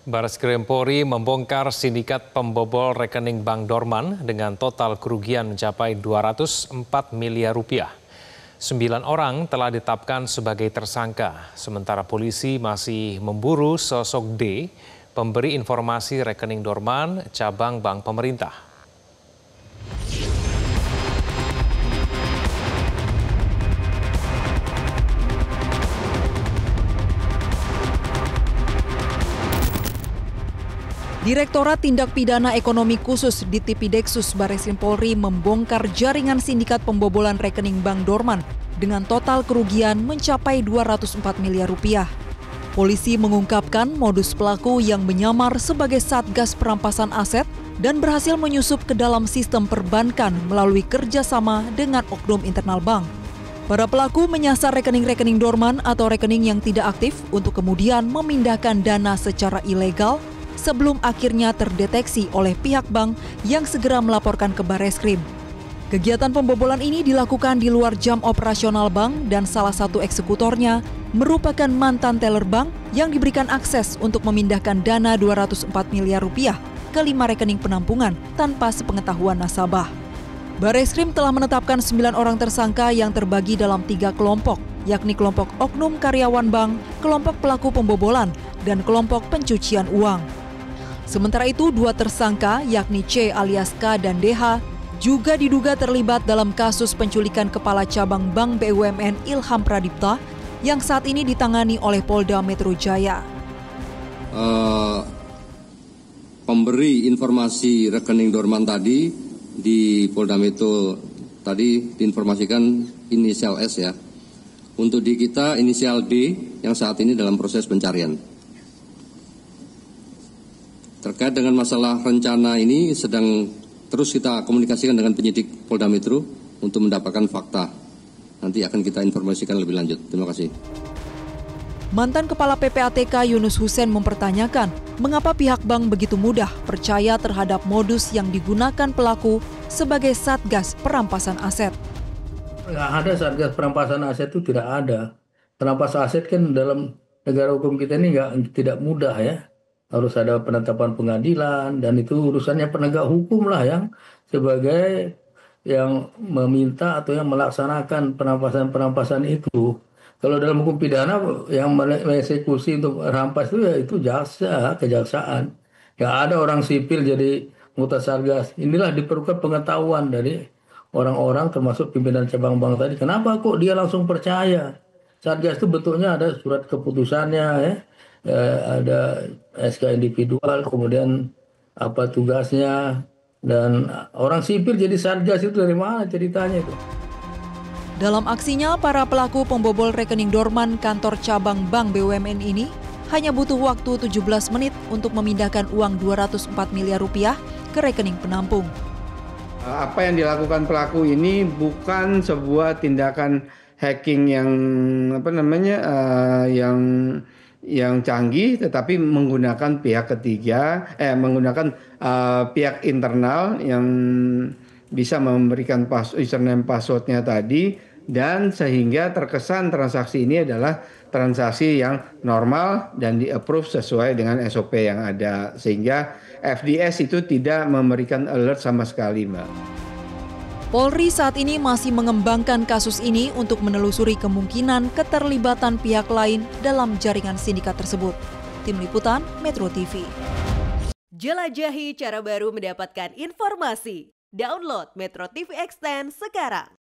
Bareskrim Polri membongkar sindikat pembobol rekening Bank Dorman dengan total kerugian mencapai 204 miliar rupiah. 9 orang telah ditetapkan sebagai tersangka, sementara polisi masih memburu sosok D, pemberi informasi rekening Dorman cabang bank pemerintah. Direktorat Tindak Pidana Ekonomi Khusus Ditipideksus Bareskrim Polri membongkar jaringan sindikat pembobolan rekening Bank Dorman dengan total kerugian mencapai 204 miliar rupiah. Polisi mengungkapkan modus pelaku yang menyamar sebagai Satgas Perampasan Aset dan berhasil menyusup ke dalam sistem perbankan melalui kerjasama dengan oknum internal bank. Para pelaku menyasar rekening-rekening dorman atau rekening yang tidak aktif untuk kemudian memindahkan dana secara ilegal sebelum akhirnya terdeteksi oleh pihak bank yang segera melaporkan ke Bareskrim. Kegiatan pembobolan ini dilakukan di luar jam operasional bank dan salah satu eksekutornya merupakan mantan teller bank yang diberikan akses untuk memindahkan dana 204 miliar rupiah ke 5 rekening penampungan tanpa sepengetahuan nasabah. Bareskrim telah menetapkan 9 orang tersangka yang terbagi dalam 3 kelompok, yakni kelompok oknum karyawan bank, kelompok pelaku pembobolan, dan kelompok pencucian uang. Sementara itu, 2 tersangka, yakni C alias K dan DH, juga diduga terlibat dalam kasus penculikan Kepala Cabang Bank BUMN Ilham Pradipta yang saat ini ditangani oleh Polda Metro Jaya. Pemberi informasi rekening Dorman tadi di Polda Metro tadi diinformasikan inisial S ya. Untuk di kita inisial D yang saat ini dalam proses pencarian. Terkait dengan masalah rencana ini sedang terus kita komunikasikan dengan penyidik Polda Metro untuk mendapatkan fakta. Nanti akan kita informasikan lebih lanjut. Terima kasih. Mantan Kepala PPATK Yunus Hussein mempertanyakan mengapa pihak bank begitu mudah percaya terhadap modus yang digunakan pelaku sebagai Satgas Perampasan Aset. Nggak ada Satgas Perampasan Aset, itu tidak ada. Perampasan aset kan dalam negara hukum kita ini tidak mudah ya. Harus ada penetapan pengadilan dan itu urusannya penegak hukum lah yang sebagai yang meminta atau yang melaksanakan perampasan itu. Kalau dalam hukum pidana yang mengeksekusi untuk rampas itu ya itu kejaksaan. Nggak ada orang sipil jadi anggota Satgas. Inilah diperlukan pengetahuan dari orang-orang termasuk pimpinan cabang bank tadi. Kenapa kok dia langsung percaya? Satgas itu bentuknya ada surat keputusannya ya. Ada SK individual, kemudian apa tugasnya, dan orang sipil jadi Satgas itu dari mana ceritanya itu? Dalam aksinya, para pelaku pembobol rekening dorman kantor cabang Bank BUMN ini hanya butuh waktu 17 menit untuk memindahkan uang 204 miliar rupiah ke rekening penampung. Apa yang dilakukan pelaku ini bukan sebuah tindakan hacking yang canggih, tetapi menggunakan pihak ketiga, menggunakan pihak internal yang bisa memberikan username passwordnya tadi, dan sehingga terkesan transaksi ini adalah transaksi yang normal dan di-approve sesuai dengan SOP yang ada, sehingga FDS itu tidak memberikan alert sama sekali, Mbak. Polri saat ini masih mengembangkan kasus ini untuk menelusuri kemungkinan keterlibatan pihak lain dalam jaringan sindikat tersebut. Tim Liputan Metro TV. Jelajahi cara baru mendapatkan informasi. Download Metro TV Extend sekarang.